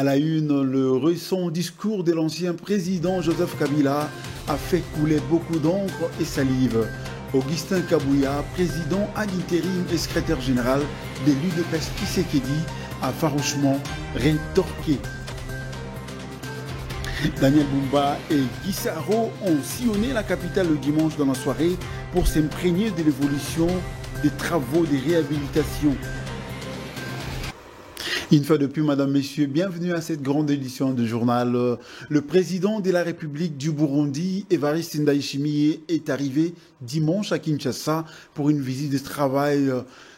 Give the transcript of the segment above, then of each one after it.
À la une, le récent discours de l'ancien président Joseph Kabila a fait couler beaucoup d'encre et salive. Augustin Kabouya, président à l'intérim et secrétaire général de l'UDPS Tshisekedi, a farouchement rétorqué. Daniel Bumba et Guy Saro ont sillonné la capitale le dimanche dans la soirée pour s'imprégner de l'évolution des travaux de réhabilitation. Une fois de plus, Madame, Messieurs, bienvenue à cette grande édition du journal. Le président de la République du Burundi, Évariste Ndayishimiye, est arrivé dimanche à Kinshasa pour une visite de travail.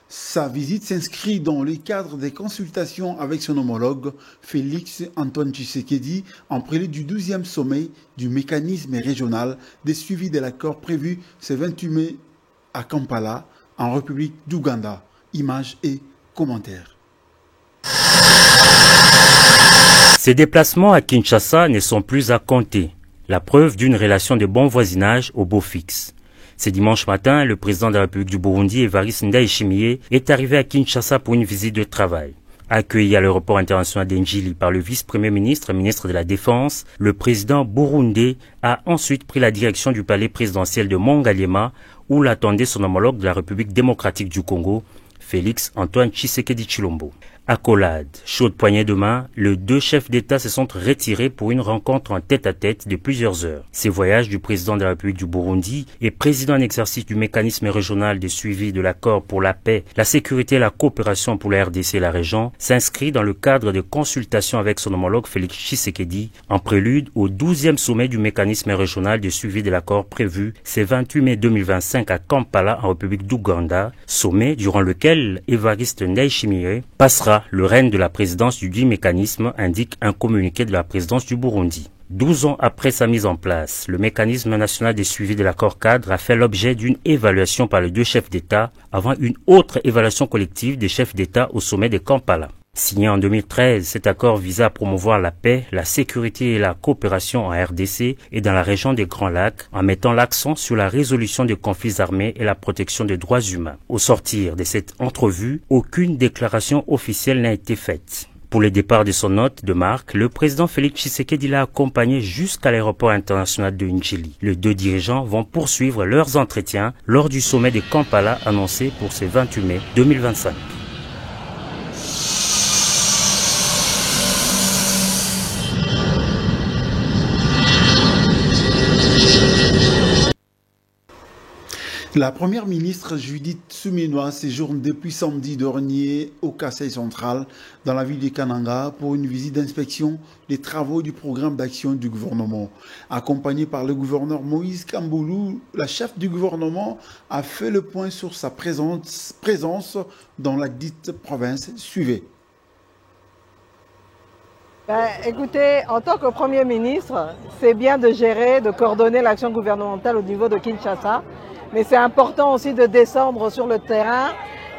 Sa visite s'inscrit dans le cadre des consultations avec son homologue, Félix Antoine Tshisekedi, en prélude du 12e sommet du mécanisme régional des suivis de l'accord prévu ce 28 mai à Kampala, en République d'Ouganda. Images et commentaires. Ces déplacements à Kinshasa ne sont plus à compter, la preuve d'une relation de bon voisinage au beau fixe. Ce dimanche matin, le président de la République du Burundi, Évariste Ndayishimiye, est arrivé à Kinshasa pour une visite de travail. Accueilli à l'aéroport international d'Njili par le vice-premier ministre, ministre de la Défense, le président burundais a ensuite pris la direction du palais présidentiel de Mongaliema, où l'attendait son homologue de la République démocratique du Congo, Félix Antoine Tshisekedi Tshilombo. Accolade, chaude poignée de main, les deux chefs d'État se sont retirés pour une rencontre en tête-à-tête de plusieurs heures. Ces voyages du président de la République du Burundi et président en exercice du mécanisme régional de suivi de l'accord pour la paix, la sécurité et la coopération pour la RDC et la région s'inscrit dans le cadre de consultations avec son homologue Félix Tshisekedi en prélude au 12e sommet du mécanisme régional de suivi de l'accord prévu ce 28 mai 2025 à Kampala en République d'Ouganda, sommet durant lequel Évariste Ndayishimiye passera le règne de la présidence du dit mécanisme, indique un communiqué de la présidence du Burundi. 12 ans après sa mise en place, le mécanisme national de suivi de l'accord cadre a fait l'objet d'une évaluation par les deux chefs d'État avant une autre évaluation collective des chefs d'État au sommet de Kampala. Signé en 2013, cet accord visait à promouvoir la paix, la sécurité et la coopération en RDC et dans la région des Grands Lacs en mettant l'accent sur la résolution des conflits armés et la protection des droits humains. Au sortir de cette entrevue, aucune déclaration officielle n'a été faite. Pour le départ de son hôte de marque, le président Félix Tshisekedi l'a accompagné jusqu'à l'aéroport international de Njili. Les deux dirigeants vont poursuivre leurs entretiens lors du sommet de Kampala annoncé pour ce 28 mai 2025. La première ministre Judith Suminwa séjourne depuis samedi dernier au Kasaï central dans la ville de Kananga pour une visite d'inspection des travaux du programme d'action du gouvernement. Accompagnée par le gouverneur Moïse Kamboulou, la chef du gouvernement a fait le point sur sa présence dans la dite province. Suivez. Écoutez, en tant que Premier ministre, c'est bien de gérer, de coordonner l'action gouvernementale au niveau de Kinshasa. Mais c'est important aussi de descendre sur le terrain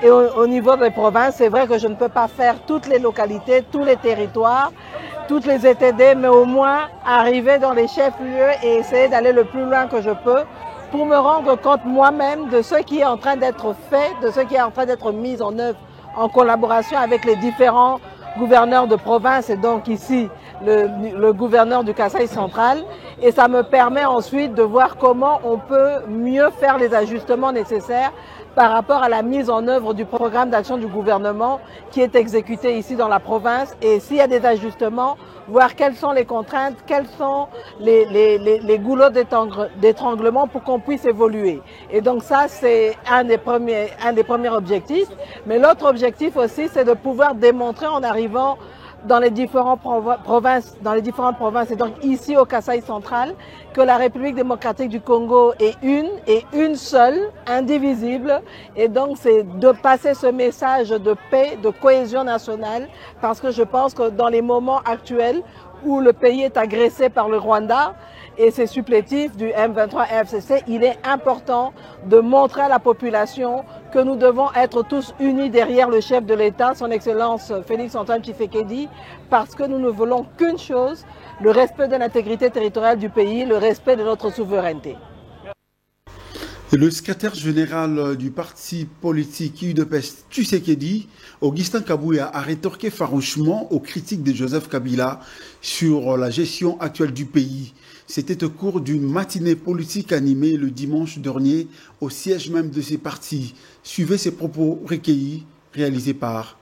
et au niveau des provinces. C'est vrai que je ne peux pas faire toutes les localités, tous les territoires, toutes les ETD, mais au moins arriver dans les chefs-lieux et essayer d'aller le plus loin que je peux pour me rendre compte moi-même de ce qui est en train d'être fait, de ce qui est en train d'être mis en œuvre en collaboration avec les différents gouverneurs de province et donc ici le gouverneur du Kasaï central, et ça me permet ensuite de voir comment on peut mieux faire les ajustements nécessaires par rapport à la mise en œuvre du programme d'action du gouvernement qui est exécuté ici dans la province, et s'il y a des ajustements, voir quelles sont les contraintes, quels sont les goulots d'étranglement pour qu'on puisse évoluer. Et donc ça, c'est un des premiers objectifs. Mais l'autre objectif aussi, c'est de pouvoir démontrer en arrivant dans les différentes provinces, et donc ici au Kasaï central, que la République démocratique du Congo est une seule, indivisible, et donc c'est de passer ce message de paix, de cohésion nationale, parce que je pense que dans les moments actuels où le pays est agressé par le Rwanda et ses supplétifs du M23 FCC, il est important de montrer à la population que nous devons être tous unis derrière le chef de l'État, son Excellence Félix Antoine Tshisekedi, parce que nous ne voulons qu'une chose, le respect de l'intégrité territoriale du pays, le respect de notre souveraineté. Le secrétaire général du parti politique UDPS Tshisekedi, Augustin Kabouya, a rétorqué farouchement aux critiques de Joseph Kabila sur la gestion actuelle du pays. C'était au cours d'une matinée politique animée le dimanche dernier au siège même de ces partis. Suivez ces propos recueillis, réalisés par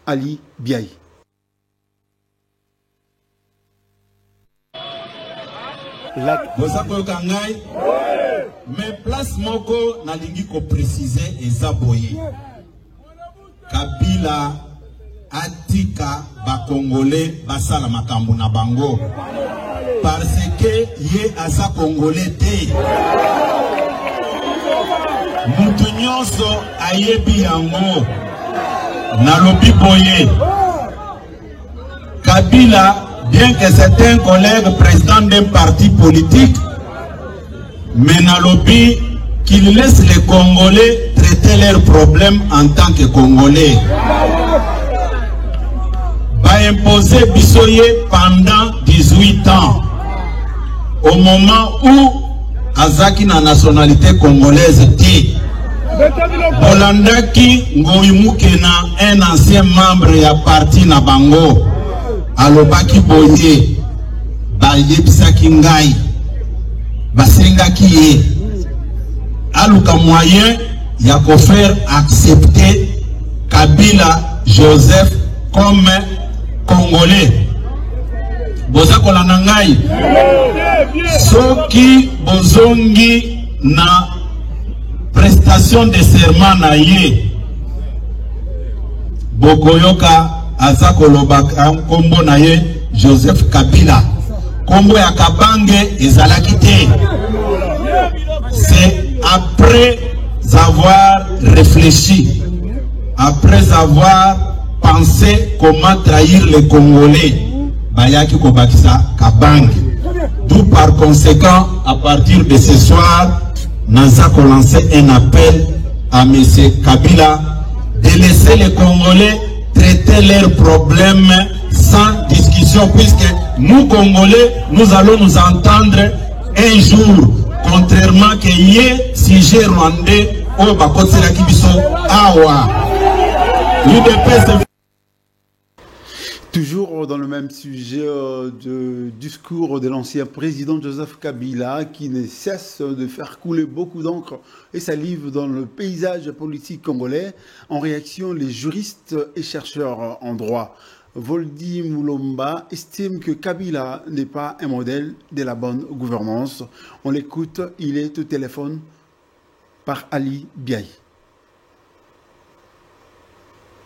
Ali Biaï. Mais place moko nalingi ko préciser ezaboye. Kabila atika ba Congolais basala makambo na bango parce que ye aza Congolais te. Mutu nyonso ayebi yango nalobi boye. Kabila, bien que c'est un collègue président d'un parti politique, mais nalobi qu'il laisse les Congolais traiter leurs problèmes en tant que Congolais. Va imposer Bissoye pendant 18 ans. Au moment où Azaki na nationalité congolaise dit Bolandaki Ngoyumukena, un ancien membre ya parti na bango, alobaki boye, bayebisaki ngai, basengaki ye, aluka moyen ya ko faire accepter Kabila Joseph comme Congolais. Boza kolanda ngai, soki bozongi na prestation de serment na ye, bokoyoka aza kolobaka kombo na ye Joseph Kabila. Kombo ya Kabange ezalaki te. C'est après avoir réfléchi, après avoir pensé comment trahir les Congolais, bayaki kobakisa Kabange. D'où par conséquent, à partir de ce soir, Naza a lancé un appel à M. Kabila de laisser les Congolais traiter leurs problèmes sans discussion, puisque nous Congolais, nous allons nous entendre un jour, contrairement que yé sujet rwandais au Bakotela Kibiso Awa. Toujours dans le même sujet du discours de l'ancien président Joseph Kabila qui ne cesse de faire couler beaucoup d'encre et salive dans le paysage politique congolais. En réaction, les juristes et chercheurs en droit, Voldi Moulomba, estiment que Kabila n'est pas un modèle de la bonne gouvernance. On l'écoute, il est au téléphone par Ali Biaï.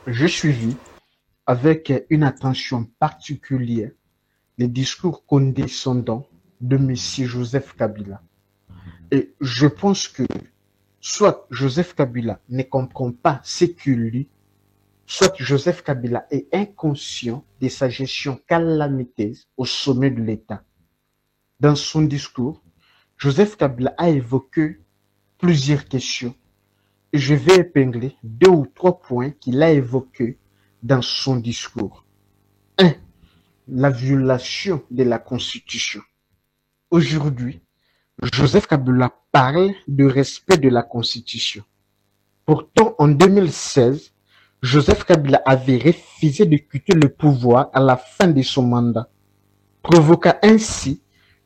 J'ai suivi avec une attention particulière les discours condescendants de M. Joseph Kabila. Et je pense que soit Joseph Kabila ne comprend pas ce qu'il lit, soit Joseph Kabila est inconscient de sa gestion calamiteuse au sommet de l'État. Dans son discours, Joseph Kabila a évoqué plusieurs questions et je vais épingler 2 ou 3 points qu'il a évoqués dans son discours. 1. La violation de la Constitution. Aujourd'hui, Joseph Kabila parle de respect de la Constitution. Pourtant, en 2016, Joseph Kabila avait refusé de quitter le pouvoir à la fin de son mandat, provoquant ainsi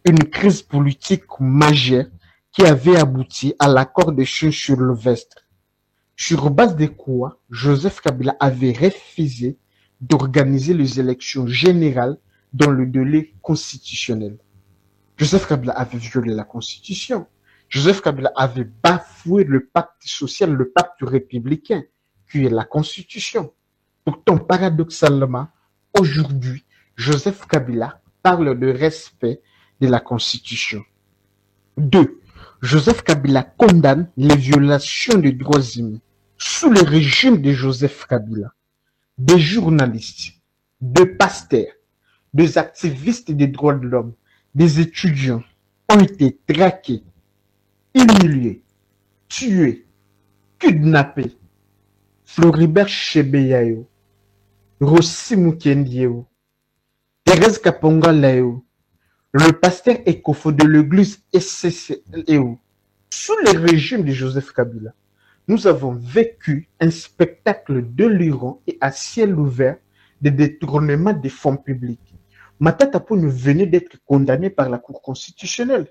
une crise politique majeure qui avait abouti à l'accord de Sylvestre. Sur base de quoi Joseph Kabila avait refusé d'organiser les élections générales dans le délai constitutionnel. Joseph Kabila avait violé la Constitution. Joseph Kabila avait bafoué le pacte social, le pacte républicain, qui est la Constitution. Pourtant, paradoxalement, aujourd'hui, Joseph Kabila parle de respect de la Constitution. 2. Joseph Kabila condamne les violations des droits humains sous le régime de Joseph Kabila. Des journalistes, des pasteurs, des activistes des droits de l'homme, des étudiants ont été traqués, humiliés, tués, kidnappés. Floribert Chebeyayo, Rossi Mukendieo, Thérèse Kaponga Lao, le pasteur Ekofo de l'église SCCEO, Sous le régime de Joseph Kabila, nous avons vécu un spectacle délirant et à ciel ouvert de détournement des fonds publics. Matata Ponyo venait d'être condamné par la Cour constitutionnelle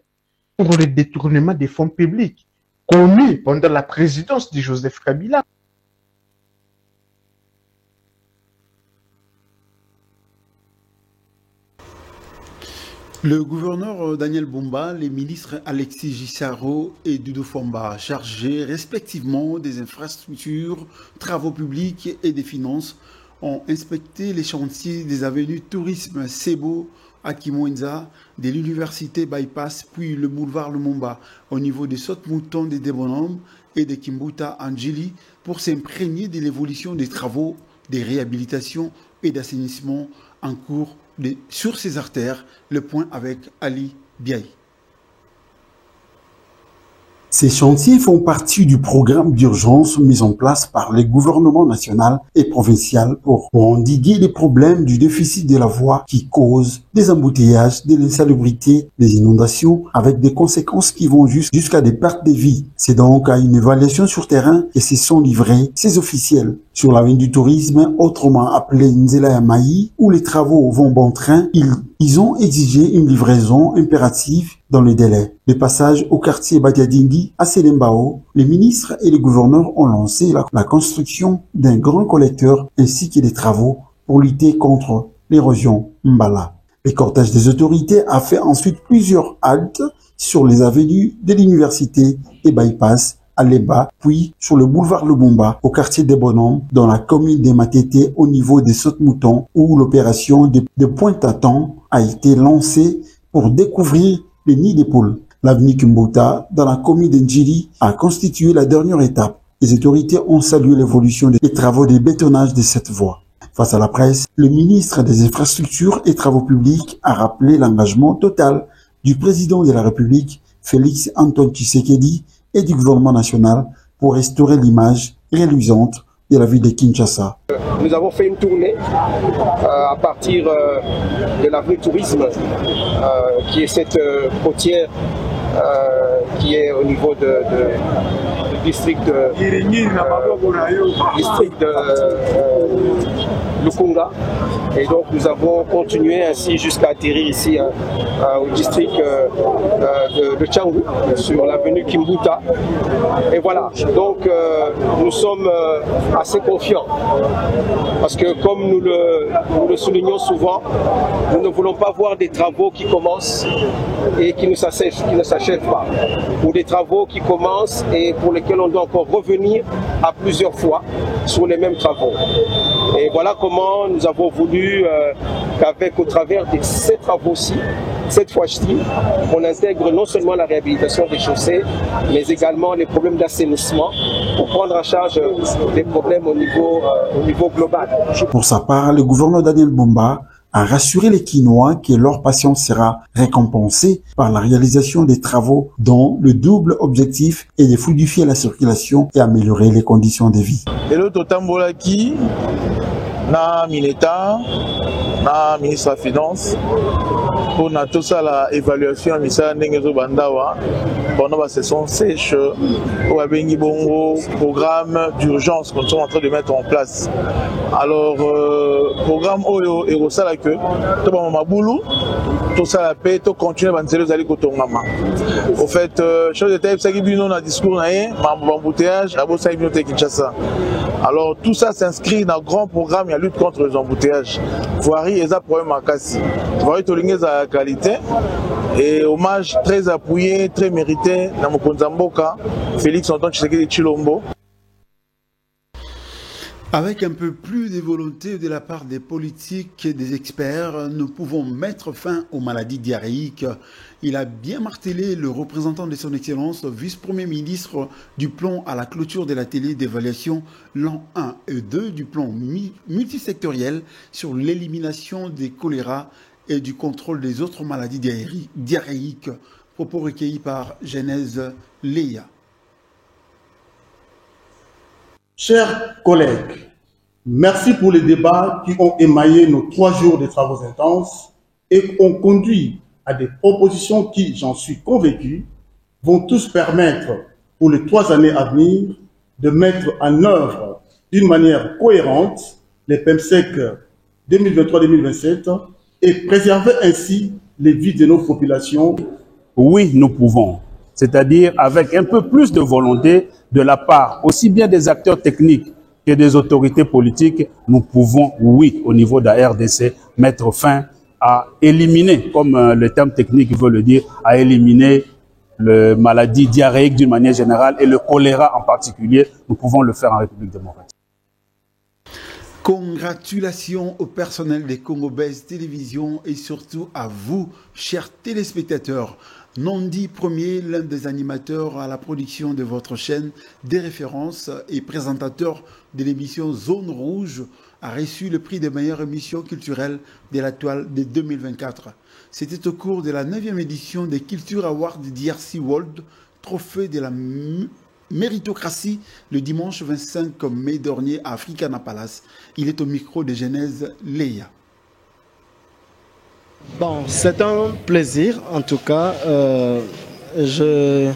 pour le détournement des fonds publics commis pendant la présidence de Joseph Kabila. Le gouverneur Daniel Bumba, les ministres Alexis Gisaro et Doudou Fomba, chargés respectivement des infrastructures, travaux publics et des finances, ont inspecté les chantiers des avenues Tourisme Sebo à Kimwenza, de l'université Bypass, puis le boulevard Lumumba, au niveau des Sautes-Moutons des Débonhommes et de Kimbuta Angeli, pour s'imprégner de l'évolution des travaux, des réhabilitations et d'assainissement en cours sur ces artères. Le point avec Ali Biaï. Ces chantiers font partie du programme d'urgence mis en place par les gouvernements national et provincial pour endiguer les problèmes du déficit de la voie qui cause des embouteillages, de l'insalubrité, des inondations, avec des conséquences qui vont jusqu'à des pertes de vie. C'est donc à une évaluation sur terrain que se sont livrés ces officiels. Sur l'avenue du tourisme, autrement appelée Nzela Yamaï, où les travaux vont bon train, ils ont exigé une livraison impérative dans le délai. Le passage au quartier Badiadingi à Selembao, les ministres et les gouverneurs ont lancé la construction d'un grand collecteur ainsi que des travaux pour lutter contre l'érosion Mbala. Le cortège des autorités a fait ensuite plusieurs haltes sur les avenues de l'université et bypass à Leba, puis sur le boulevard Lumumba, au quartier des Bonhommes, dans la commune des Matete, au niveau des Sautes-Moutons, où l'opération de Pointe-à-Temps a été lancée pour découvrir les nids des poules. L'avenue Kimbuta, dans la commune d'Ndjiri, a constitué la dernière étape. Les autorités ont salué l'évolution des travaux de bétonnage de cette voie. Face à la presse, le ministre des Infrastructures et Travaux Publics a rappelé l'engagement total du président de la République, Félix Antoine Tshisekedi, et du gouvernement national pour restaurer l'image reluisante de la ville de Kinshasa. Nous avons fait une tournée à partir de l'avenue Tourisme, qui est cette côtière qui est au niveau du district de Lukunga. Et donc nous avons continué ainsi jusqu'à atterrir ici au district de Tchangou, sur l'avenue Kimbuta. Et voilà, donc nous sommes assez confiants. Parce que comme nous le soulignons souvent, nous ne voulons pas voir des travaux qui commencent et qui ne s'achèvent pas. Ou des travaux qui commencent et pour lesquels on doit encore revenir à plusieurs fois sur les mêmes travaux. Et voilà comment nous avons voulu qu'avec au travers de ces travaux-ci, cette fois-ci, on intègre non seulement la réhabilitation des chaussées, mais également les problèmes d'assainissement pour prendre en charge des problèmes au niveau global. Pour sa part, le gouverneur Daniel Bumba a rassuré les Quinois que leur patience sera récompensée par la réalisation des travaux dont le double objectif est de fluidifier la circulation et améliorer les conditions de vie. Et l'autre tambolaki, na Mineta, na ministre de la Finance, pour tout ça la évaluation de Misa Nengezo Bandawa pendant la session sèche au Abengi Bongo, programme d'urgence qu'on est en train de mettre en place. Alors, programme Oyo et Rosala que tout le monde tout ça la paix, tout continue à banzer les alliés Kotongama. Au fait, chose de type, ça qui vient dans le discours, embouteillage, à Bossa et Kinshasa. Alors, tout ça s'inscrit dans un grand programme de lutte contre les embouteillages. Voirie est un problème à Kassi. Voirie est à qualité et hommage très appuyé, très mérité dans Mokonzamboka, Félix Antoine Tshisekedi Tshilombo. Avec un peu plus de volonté de la part des politiques et des experts, nous pouvons mettre fin aux maladies diarrhéiques. Il a bien martelé le représentant de son Excellence, vice-premier ministre du plan à la clôture de la télé d'évaluation l'an 1 et 2 du plan multisectoriel sur l'élimination des choléra et du contrôle des autres maladies diarrhéiques. Propos recueillis par Genèse Léa. Chers collègues, merci pour les débats qui ont émaillé nos 3 jours de travaux intenses et ont conduit à des propositions qui, j'en suis convaincu, vont tous permettre, pour les 3 années à venir, de mettre en œuvre d'une manière cohérente les PEMSEC 2023-2027 et préserver ainsi les vies de nos populations. Oui, nous pouvons. C'est-à-dire avec un peu plus de volonté de la part aussi bien des acteurs techniques que des autorités politiques, nous pouvons, oui, au niveau de la RDC, mettre fin à éliminer, comme le terme technique veut le dire, à éliminer la maladie diarrhéique d'une manière générale et le choléra en particulier. Nous pouvons le faire en République démocratique. Congratulations au personnel des Congo-Belge Télévision et surtout à vous, chers téléspectateurs. Nondi Premier, l'un des animateurs à la production de votre chaîne, des références et présentateur de l'émission Zone Rouge, a reçu le prix de meilleure émission culturelle de la toile de 2024. C'était au cours de la 9e édition des Culture Awards DRC World, trophée de la méritocratie, le dimanche 25 mai dernier à Africana Palace. Il est au micro de Genèse Leia. Bon, c'est un plaisir en tout cas. Je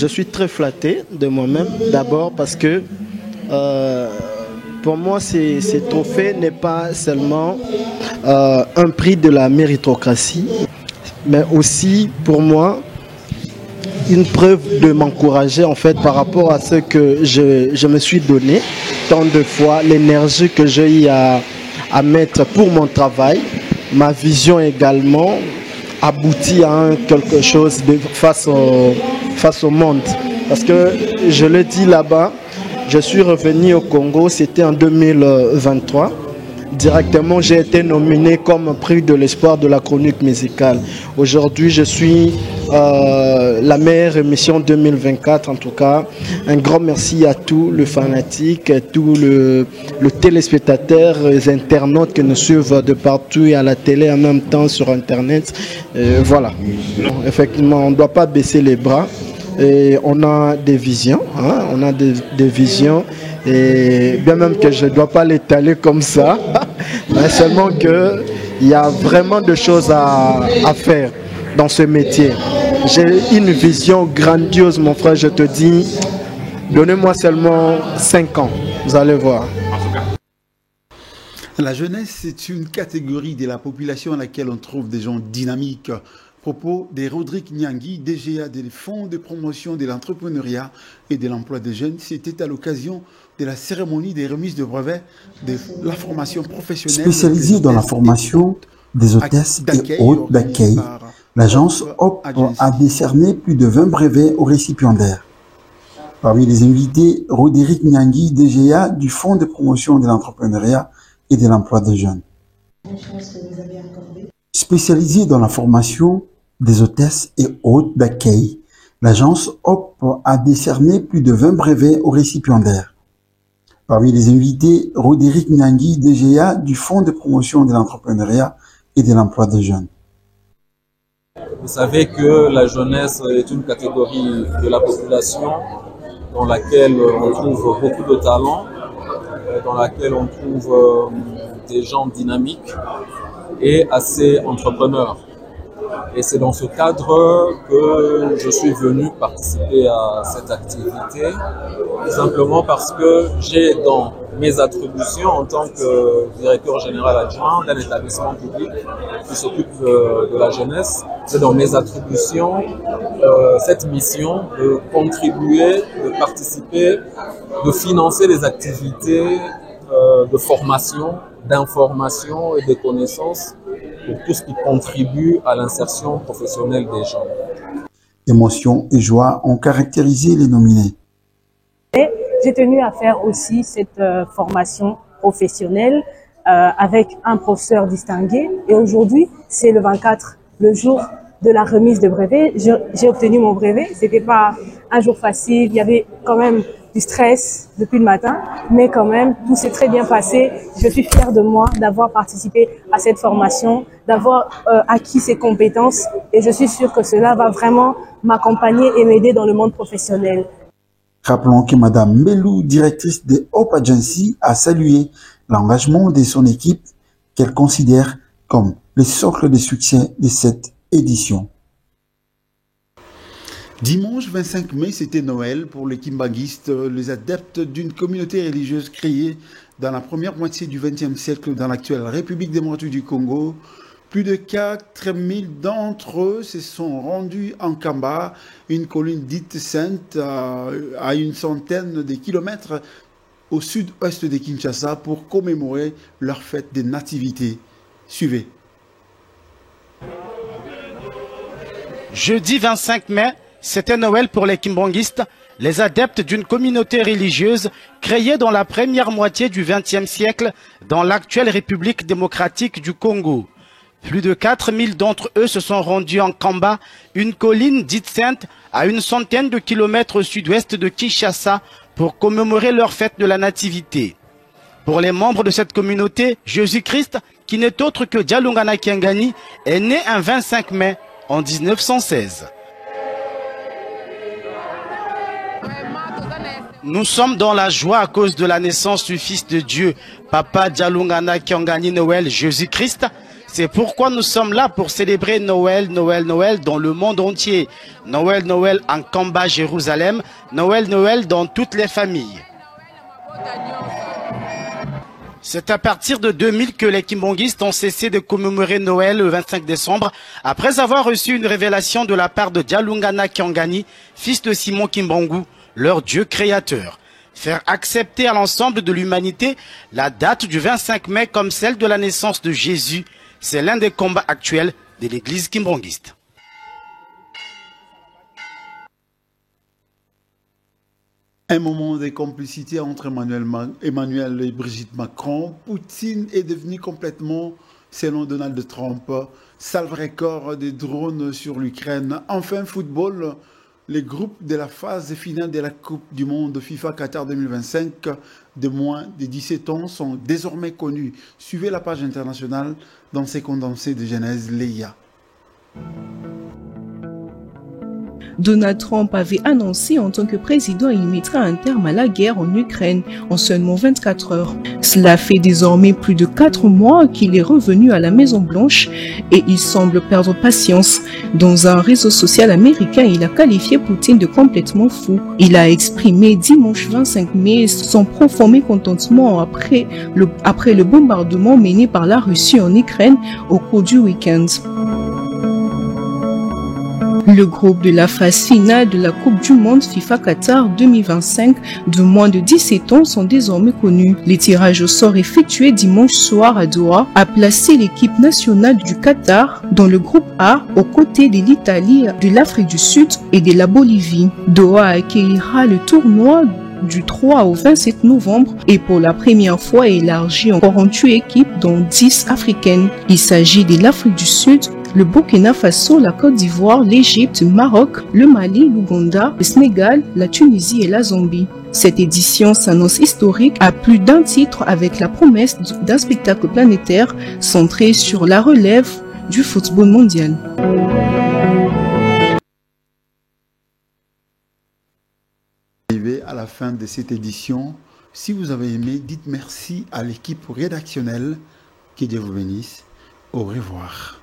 suis très flatté de moi-même, d'abord parce que pour moi, ces trophées n'est pas seulement un prix de la méritocratie, mais aussi pour moi une preuve de m'encourager en fait par rapport à ce que je me suis donné tant de fois, l'énergie que j'ai eu à mettre pour mon travail, ma vision également aboutit à quelque chose face au monde. Parce que je le dis là-bas, je suis revenu au Congo, c'était en 2023. Directement, j'ai été nominé comme prix de l'espoir de la chronique musicale. Aujourd'hui, je suis la meilleure émission 2024 en tout cas. Un grand merci à tous les fanatiques, tous les téléspectateurs, les internautes qui nous suivent de partout et à la télé en même temps sur Internet. Voilà. Effectivement, on ne doit pas baisser les bras. Et on a des visions, hein, on a des visions. Et bien même que je ne dois pas l'étaler comme ça, mais seulement qu'il y a vraiment de choses à faire dans ce métier. J'ai une vision grandiose, mon frère, je te dis, donnez-moi seulement 5 ans, vous allez voir. La jeunesse, c'est une catégorie de la population à laquelle on trouve des gens dynamiques. Propos de Rodrigue Nyangui, DGA des fonds de promotion de l'entrepreneuriat et de l'emploi des jeunes. C'était à l'occasion de la cérémonie des remises de brevets de la formation professionnelle. Spécialisée dans la formation des hôtesses et hôtes d'accueil, l'agence HOP a décerné plus de 20 brevets aux récipiendaires. Parmi les invités, Rodrigue Nyangui, DGA du fonds de promotion de l'entrepreneuriat et de l'emploi des jeunes. Spécialisée dans la formation des hôtesses et hôtes d'accueil, l'agence HOP a décerné plus de 20 brevets aux récipiendaires. Parmi les invités, Rodrigue Nyangui, DGA du fonds de promotion de l'entrepreneuriat et de l'emploi des jeunes. Vous savez que la jeunesse est une catégorie de la population dans laquelle on trouve beaucoup de talents, dans laquelle on trouve des gens dynamiques et assez entrepreneurs. Et c'est dans ce cadre que je suis venu participer à cette activité, tout simplement parce que j'ai dans mes attributions en tant que directeur général adjoint d'un établissement public qui s'occupe de la jeunesse, c'est dans mes attributions cette mission de contribuer, de participer, de financer les activités de formation, d'information et de connaissances pour tout ce qui contribue à l'insertion professionnelle des gens. Émotion et joie ont caractérisé les nominés. J'ai tenu à faire aussi cette formation professionnelle avec un professeur distingué. Et aujourd'hui, c'est le 24, le jour de la remise de brevet. J'ai obtenu mon brevet. C'était pas un jour facile. Il y avait quand même du stress depuis le matin, mais quand même, tout s'est très bien passé. Je suis fière de moi d'avoir participé à cette formation, d'avoir acquis ces compétences et je suis sûre que cela va vraiment m'accompagner et m'aider dans le monde professionnel. Rappelons que Madame Melou, directrice de Hope Agency, a salué l'engagement de son équipe qu'elle considère comme le socle de succès de cette édition. Dimanche 25 mai, c'était Noël pour les kimbanguistes, les adeptes d'une communauté religieuse créée dans la première moitié du XXe siècle dans l'actuelle République démocratique du Congo. Plus de 4000 d'entre eux se sont rendus en Kamba, une colline dite sainte à une centaine de kilomètres au sud-ouest de Kinshasa pour commémorer leur fête des nativités. Suivez. Jeudi 25 mai, c'était Noël pour les kimbanguistes, les adeptes d'une communauté religieuse créée dans la première moitié du XXe siècle dans l'actuelle République démocratique du Congo. Plus de 4000 d'entre eux se sont rendus en Kamba, une colline dite sainte à une centaine de kilomètres au sud-ouest de Kinshasa pour commémorer leur fête de la nativité. Pour les membres de cette communauté, Jésus-Christ, qui n'est autre que Dialungana Kiangani, est né un 25 mai en 1916. Nous sommes dans la joie à cause de la naissance du Fils de Dieu, Papa Dialungana Kiangani Noël Jésus-Christ. C'est pourquoi nous sommes là pour célébrer Noël, Noël, Noël dans le monde entier. Noël, Noël en Kamba, Jérusalem. Noël, Noël dans toutes les familles. C'est à partir de 2000 que les kimbanguistes ont cessé de commémorer Noël le 25 décembre, après avoir reçu une révélation de la part de Dialungana Kiangani, fils de Simon Kimbangu, leur Dieu créateur. Faire accepter à l'ensemble de l'humanité la date du 25 mai comme celle de la naissance de Jésus, c'est l'un des combats actuels de l'église kimbanguiste. Un moment de complicité entre Emmanuel et Brigitte Macron. Poutine est devenu complètement, selon Donald Trump, salve record des drones sur l'Ukraine. Enfin, football, les groupes de la phase finale de la Coupe du Monde FIFA Qatar 2025 de moins de 17 ans sont désormais connus. Suivez la page internationale dans ces condensés de Genèse Leia. Donald Trump avait annoncé en tant que président qu'il mettrait un terme à la guerre en Ukraine en seulement 24 heures. Cela fait désormais plus de 4 mois qu'il est revenu à la Maison-Blanche et il semble perdre patience. Dans un réseau social américain, il a qualifié Poutine de complètement fou. Il a exprimé dimanche 25 mai son profond mécontentement après le bombardement mené par la Russie en Ukraine au cours du week-end. Le groupe de la phase finale de la Coupe du Monde FIFA Qatar 2025 de moins de 17 ans sont désormais connus. Les tirages au sort effectués dimanche soir à Doha a placé l'équipe nationale du Qatar dans le groupe A aux côtés de l'Italie, de l'Afrique du Sud et de la Bolivie. Doha accueillera le tournoi du 3 au 27 novembre et pour la première fois élargi en 48 équipes dont 10 africaines. Il s'agit de l'Afrique du Sud, le Burkina Faso, la Côte d'Ivoire, l'Égypte, le Maroc, le Mali, l'Ouganda, le Sénégal, la Tunisie et la Zambie. Cette édition s'annonce historique à plus d'un titre avec la promesse d'un spectacle planétaire centré sur la relève du football mondial. Arrivé à la fin de cette édition. Si vous avez aimé, dites merci à l'équipe rédactionnelle. Que Dieu vous bénisse. Au revoir.